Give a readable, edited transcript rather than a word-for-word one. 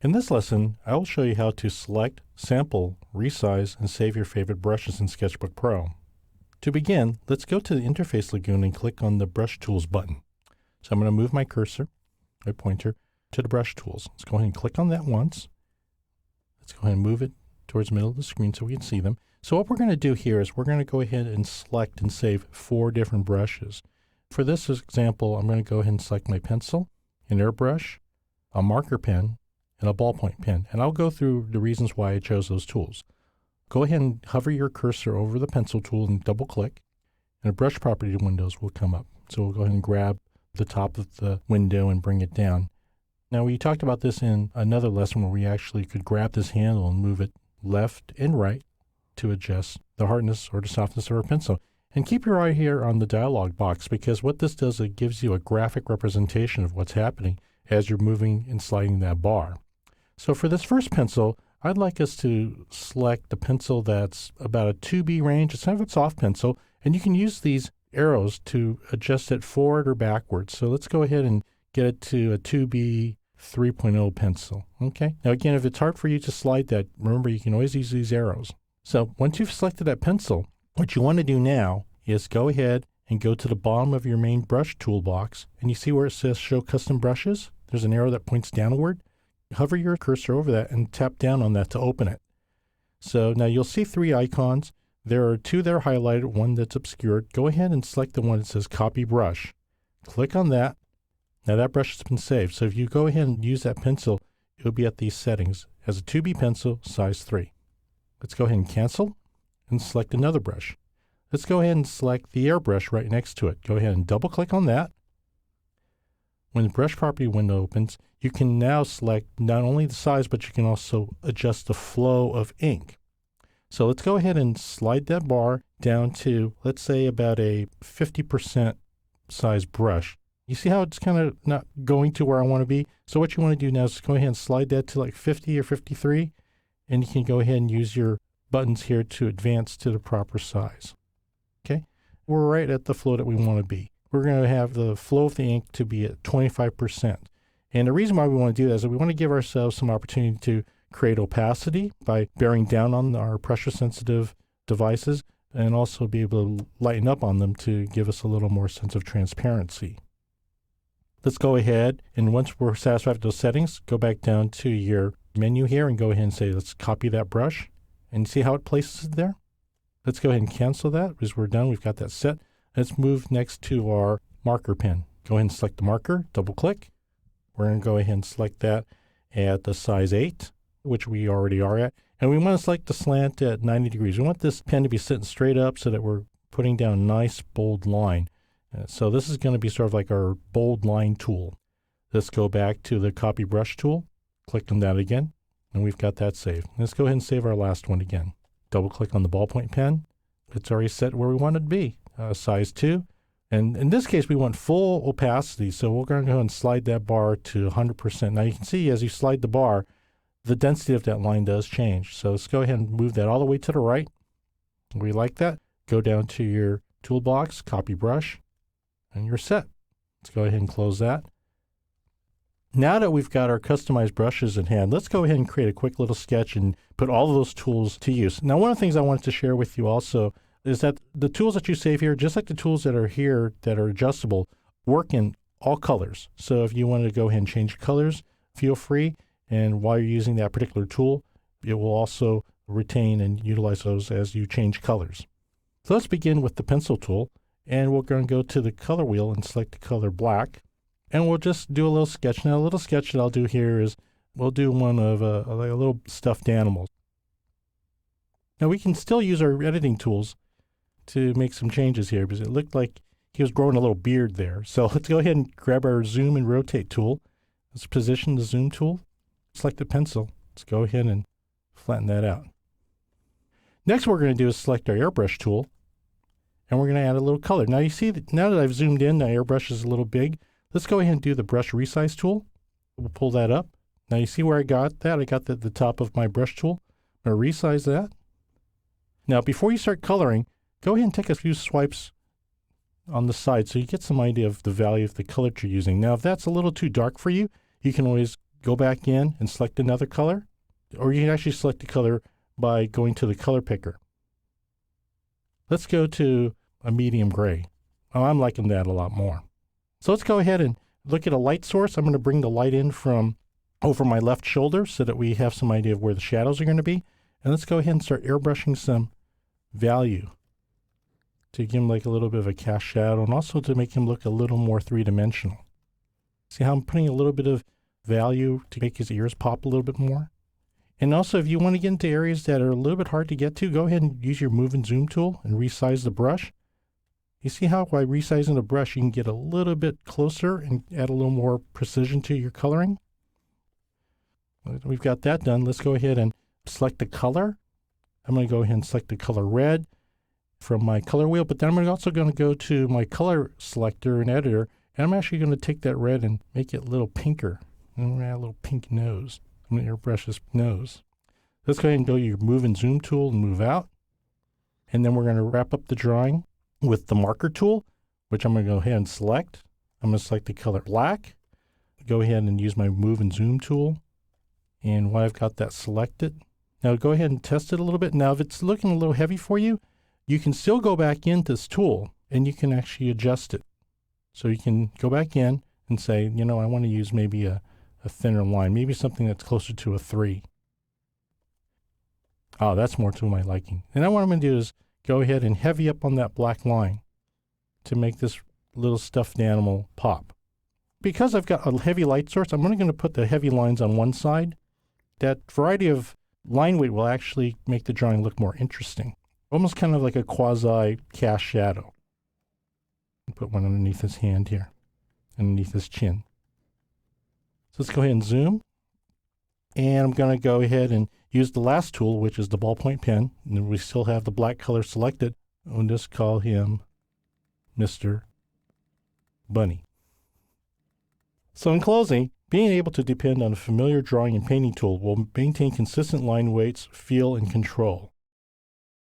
In this lesson, I will show you how to select, sample, resize, and save your favorite brushes in Sketchbook Pro. To begin, let's go to the Interface Lagoon and click on the Brush Tools button. So I'm going to move my cursor, my pointer, to the Brush Tools. Let's go ahead and click on that once. Let's go ahead and move it towards the middle of the screen so we can see them. So what we're going to do here is we're going to go ahead and select and save 4 different brushes. For this example, I'm going to go ahead and select my pencil, an airbrush, a marker pen, and a ballpoint pen. And I'll go through the reasons why I chose those tools. Go ahead and hover your cursor over the pencil tool and double click, and the brush property windows will come up. So we'll go ahead and grab the top of the window and bring it down. Now we talked about this in another lesson where we actually could grab this handle and move it left and right to adjust the hardness or the softness of our pencil. And keep your eye here on the dialog box, because what this does, it gives you a graphic representation of what's happening as you're moving and sliding that bar. So for this first pencil, I'd like us to select the pencil that's about a 2B range. It's kind of a soft pencil, and you can use these arrows to adjust it forward or backwards. So let's go ahead and get it to a 2B 3.0 pencil. Okay. Now again, if it's hard for you to slide that, remember you can always use these arrows. So once you've selected that pencil, what you want to do now is go ahead and go to the bottom of your main brush toolbox, and you see where it says Show Custom Brushes? There's an arrow that points downward. Hover your cursor over that and tap down on that to open it. So now you'll see 3 icons. There are 2 that are highlighted, 1 that's obscured. Go ahead and select the one that says Copy Brush. Click on that. Now that brush has been saved. So if you go ahead and use that pencil, it'll be at these settings as a 2B pencil, size 3. Let's go ahead and cancel and select another brush. Let's go ahead and select the airbrush right next to it. Go ahead and double click on that. When the brush property window opens, you can now select not only the size, but you can also adjust the flow of ink. So let's go ahead and slide that bar down to, let's say, about a 50% size brush. You see how it's kind of not going to where I want to be? So what you want to do now is go ahead and slide that to like 50 or 53, and you can go ahead and use your buttons here to advance to the proper size. Okay, we're right at the flow that we want to be. We're going to have the flow of the ink to be at 25%. And the reason why we want to do that is that we want to give ourselves some opportunity to create opacity by bearing down on our pressure-sensitive devices, and also be able to lighten up on them to give us a little more sense of transparency. Let's go ahead, and once we're satisfied with those settings, go back down to your menu here and go ahead and say, let's copy that brush. And see how it places it there? Let's go ahead and cancel that because we're done. We've got that set. Let's move next to our marker pen. Go ahead and select the marker, double click. We're going to go ahead and select that at the size 8, which we already are at. And we want to select the slant at 90 degrees. We want this pen to be sitting straight up so that we're putting down a nice bold line. So this is going to be sort of like our bold line tool. Let's go back to the copy brush tool, click on that again, and we've got that saved. Let's go ahead and save our last one again. Double click on the ballpoint pen. It's already set where we want it to be. Size 2. And in this case, we want full opacity, so we're going to go ahead and slide that bar to 100%. Now you can see as you slide the bar, the density of that line does change. So let's go ahead and move that all the way to the right. We like that. Go down to your toolbox, copy brush, and you're set. Let's go ahead and close that. Now that we've got our customized brushes in hand, let's go ahead and create a quick little sketch and put all of those tools to use. Now, one of the things I wanted to share with you also is that the tools that you save here, just like the tools that are here that are adjustable, work in all colors. So if you want to go ahead and change colors, feel free. And while you're using that particular tool, it will also retain and utilize those as you change colors. So let's begin with the pencil tool. And we're going to go to the color wheel and select the color black. And we'll just do a little sketch. Now, a little sketch that I'll do here is we'll do one of a little stuffed animal. Now, we can still use our editing tools to make some changes here because it looked like he was growing a little beard there. So let's go ahead and grab our zoom and rotate tool. Let's position the zoom tool. Select the pencil. Let's go ahead and flatten that out. Next, what we're going to do is select our airbrush tool. And we're going to add a little color. Now you see that now that I've zoomed in, the airbrush is a little big. Let's go ahead and do the brush resize tool. We'll pull that up. Now you see where I got that? I got that at the top of my brush tool. I'm going to resize that. Now before you start coloring, go ahead and take a few swipes on the side so you get some idea of the value of the color that you're using. Now if that's a little too dark for you, you can always go back in and select another color, or you can actually select the color by going to the color picker. Let's go to a medium gray. Oh, I'm liking that a lot more. So let's go ahead and look at a light source. I'm going to bring the light in from over my left shoulder so that we have some idea of where the shadows are going to be. And let's go ahead and start airbrushing some value to give him like a little bit of a cast shadow and also to make him look a little more three-dimensional. See how I'm putting a little bit of value to make his ears pop a little bit more? And also, if you want to get into areas that are a little bit hard to get to, go ahead and use your move and zoom tool and resize the brush. You see how by resizing the brush, you can get a little bit closer and add a little more precision to your coloring? We've got that done. Let's go ahead and select the color. I'm going to go ahead and select the color red from my color wheel, but then I'm also going to go to my color selector and editor, and I'm actually going to take that red and make it a little pinker. I'm going to add a little pink nose. I'm going to airbrush his nose. Let's go ahead and go to your move and zoom tool and move out. And then we're going to wrap up the drawing with the marker tool, which I'm going to go ahead and select. I'm going to select the color black. Go ahead and use my move and zoom tool. And while I've got that selected, now go ahead and test it a little bit. Now, if it's looking a little heavy for you, you can still go back into this tool and you can actually adjust it. So you can go back in and say, you know, I want to use maybe a thinner line, maybe something that's closer to a 3. Oh, that's more to my liking. And then what I'm going to do is go ahead and heavy up on that black line to make this little stuffed animal pop. Because I've got a heavy light source, I'm only going to put the heavy lines on one side. That variety of line weight will actually make the drawing look more interesting. Almost kind of like a quasi cast shadow. Put one underneath his hand here, underneath his chin. So let's go ahead and zoom. And I'm going to go ahead and use the last tool, which is the ballpoint pen. And we still have the black color selected. We'll just call him Mr. Bunny. So in closing, being able to depend on a familiar drawing and painting tool will maintain consistent line weights, feel, and control.